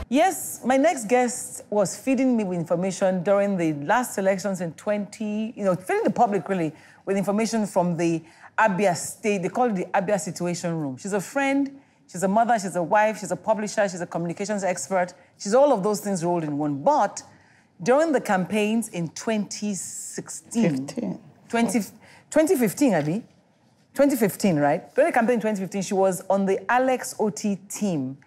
Yes, my next guest was feeding me with information during the last elections in feeding the public really with information from the Abia State. They call it the Abia Situation Room. She's a friend, she's a mother, she's a wife, she's a publisher, she's a communications expert. She's all of those things rolled in one. But during the campaigns in 2015, Abby? 2015, right? During the campaign in 2015, she was on the Alex Oti team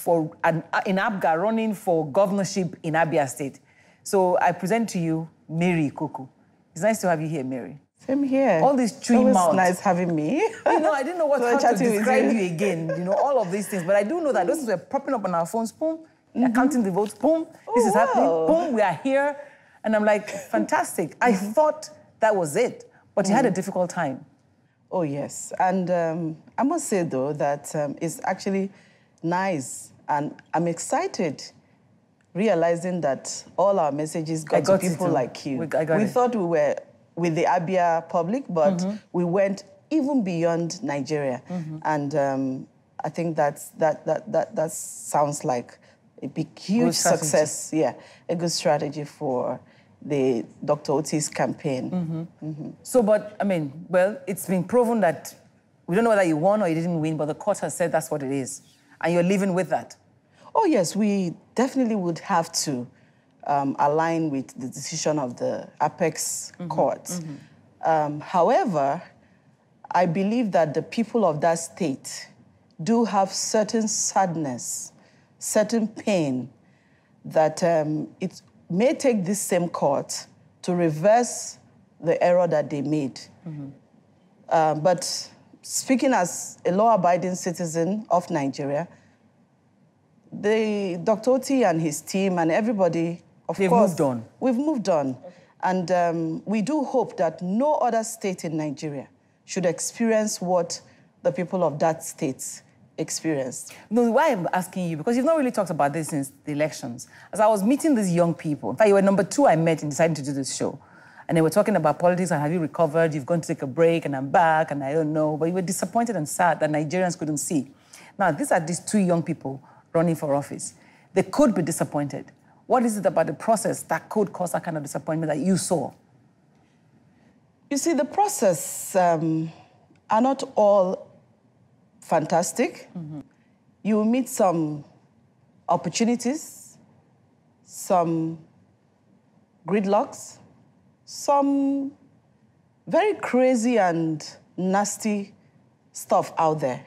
in Abga, running for governorship in Abia State. So I present to you Mary Ikoku. It's nice to have you here, Mary. Same here. All these chewing mouths. It's nice having me. I didn't know how to describe you again. All of these things. But I do know that those things were popping up on our phones. Boom. They're counting the votes. Boom. This is happening. Boom. We are here. And I'm like, fantastic. I thought that was it. But you had a difficult time. Oh, yes. And I must say, though, that it's actually nice. And I'm excited realizing that all our messages got to people like you. We thought we were with the Abia public, but we went even beyond Nigeria. And I think that sounds like a big, huge success. Yeah, a good strategy for the Dr. Oti's campaign. So, but, it's been proven that we don't know whether you won or you didn't win, but the court has said that's what it is. And you're living with that. Oh, yes, we definitely would have to align with the decision of the Apex Court. However, I believe that the people of that state do have certain sadness, certain pain, that it may take this same court to reverse the error that they made. But speaking as a law-abiding citizen of Nigeria, Dr. Oti and his team and everybody, of course... They've moved on. We've moved on. And we do hope that no other state in Nigeria should experience what the people of that state experienced. No, why I'm asking you, because you've not really talked about this since the elections. As I was meeting these young people, in fact, you were number 2 I met in deciding to do this show. And they were talking about politics and have you recovered, you've gone to take a break and I'm back and I don't know. But you were disappointed and sad that Nigerians couldn't see. Now, these are these 2 young people running for office. They could be disappointed. What is it about the process that could cause that kind of disappointment that you saw? You see, the process are not all fantastic. You will meet some opportunities, some gridlocks, some very crazy and nasty stuff out there.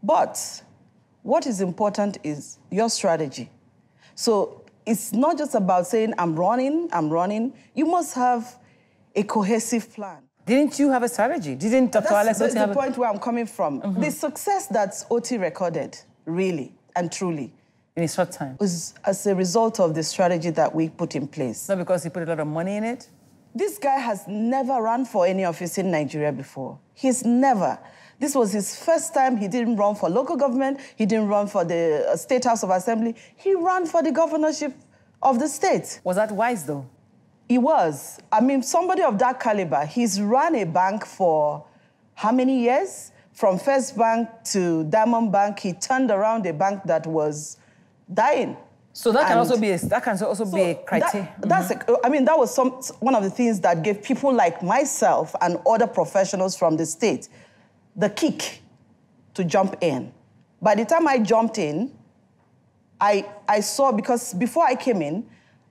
But what is important is your strategy. So it's not just about saying, I'm running. You must have a cohesive plan. Didn't you have a strategy? Didn't Dr. Alex Oti have That's the point where I'm coming from. The success that Oti recorded, really and truly, in a short time, was as a result of the strategy that we put in place. Not because he put a lot of money in it? This guy has never run for any office in Nigeria before. He's never. This was his first time. He didn't run for local government. He didn't run for the State House of Assembly. He ran for the governorship of the state. Was that wise, though? He was. Somebody of that caliber, he's run a bank for how many years? From First Bank to Diamond Bank, he turned around a bank that was dying. So that can also be a criteria. That was one of the things that gave people like myself and other professionals from the state the kick to jump in. By the time I jumped in, I saw, because before I came in,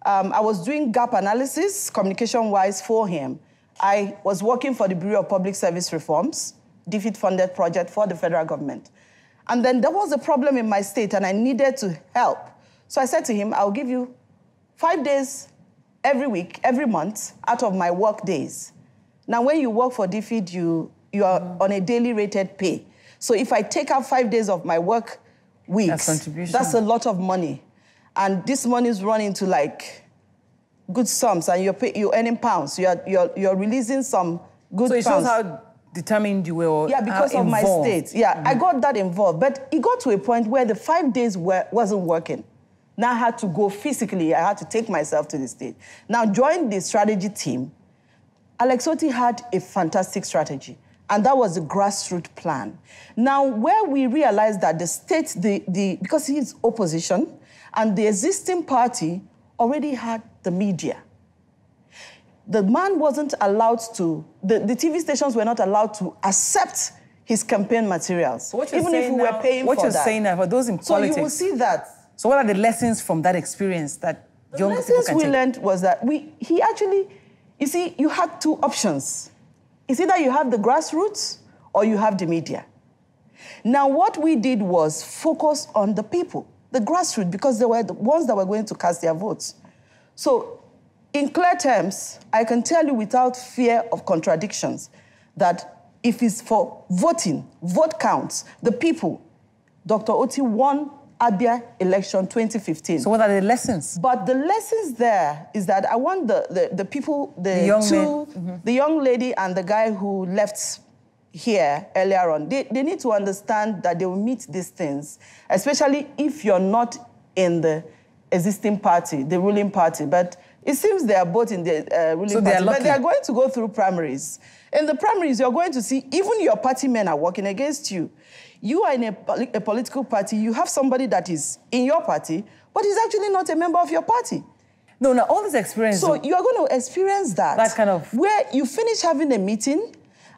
I was doing gap analysis, communication-wise, for him. I was working for the Bureau of Public Service Reforms, DFID-funded project for the federal government. And then there was a problem in my state, and I needed to help. So I said to him, I'll give you 5 days every week, every month, out of my work days. Now, when you work for DFID, you are on a daily rated pay. So if I take out 5 days of my work weeks, that's a lot of money. And this money is running to like good sums, and you're earning pounds. You're releasing some good pounds. So it shows how determined you were. Yeah, because of my state. Yeah, I got that involved. But it got to a point where the 5 days wasn't working. Now I had to go physically. I had to take myself to the state. Now, join the strategy team. Alex Oti had a fantastic strategy. And that was the grassroots plan. Now, where we realized that the state, because he's opposition, and the existing party already had the media. The man wasn't allowed to, the TV stations were not allowed to accept his campaign materials, so even if we were paying for that. What you're saying now, for those in politics. So you will see that. So what are the lessons from that experience that young people can take? The lessons we learned was that he actually, you see, you had two options. It's either you have the grassroots or you have the media. Now, what we did was focus on the people, the grassroots, because they were the ones that were going to cast their votes. So, in clear terms, I can tell you without fear of contradictions that if it's for voting, vote counts, the people, Dr. Oti won Abia election 2015. So what are the lessons? But the lessons there is that I want the people, the young lady and the guy who left here earlier on, they need to understand that they will meet these things, especially if you're not in the existing party, the ruling party. But it seems they are both in the ruling party, but they are going to go through primaries. In the primaries, you're going to see even your party men are working against you. You are in a political party, you have somebody that is in your party, but is actually not a member of your party. No, now all this experience... So you are going to experience that. That kind of... Where you finish having a meeting,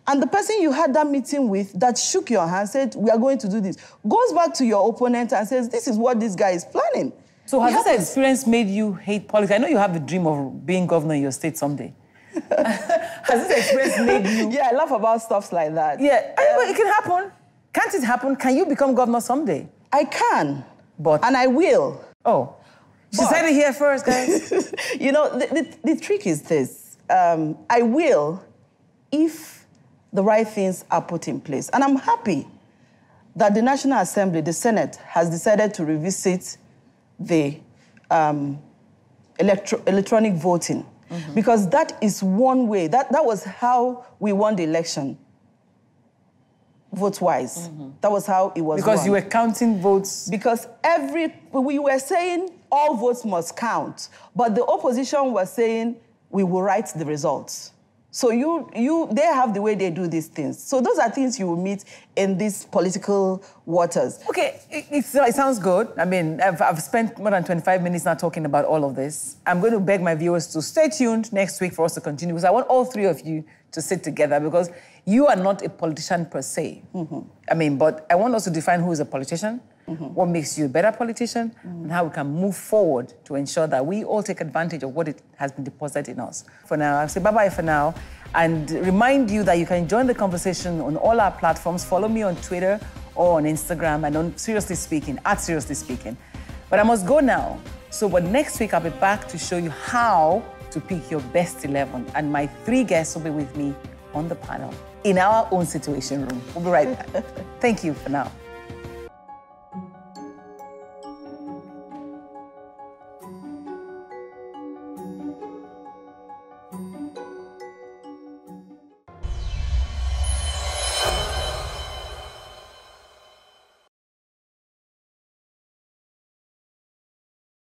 and the person you had that meeting with that shook your hand, said, we are going to do this, goes back to your opponent and says, this is what this guy is planning. So has this experience made you hate politics? I know you have the dream of being governor in your state someday. Has this experience made you... Yeah, I laugh about stuff like that. Yeah, it can happen. Can't it happen? Can you become governor someday? I can. But... And I will. Oh. She said it here first, guys. You know, the trick is this. I will if the right things are put in place. And I'm happy that the National Assembly, the Senate, has decided to revisit the electronic voting. Because that is one way. That was how we won the election. Vote-wise. That was how it was Because won. you were counting votes? Because we were saying all votes must count, but the opposition was saying we will write the results. So they have the way they do these things. So those are things you will meet in these political waters. Okay, it sounds good. I mean, I've spent more than 25 minutes now talking about all of this. I'm going to beg my viewers to stay tuned next week for us to continue, because I want all three of you to sit together, because you are not a politician per se. I mean, but I want us to define who is a politician, what makes you a better politician, and how we can move forward to ensure that we all take advantage of what it has been deposited in us. For now, I'll say bye-bye for now, and remind you that you can join the conversation on all our platforms. Follow me on Twitter or on Instagram and on Seriously Speaking, @SeriouslySpeaking. But I must go now. But next week, I'll be back to show you how to pick your best 11. And my 3 guests will be with me on the panel in our own situation room. We'll be right back. Thank you for now.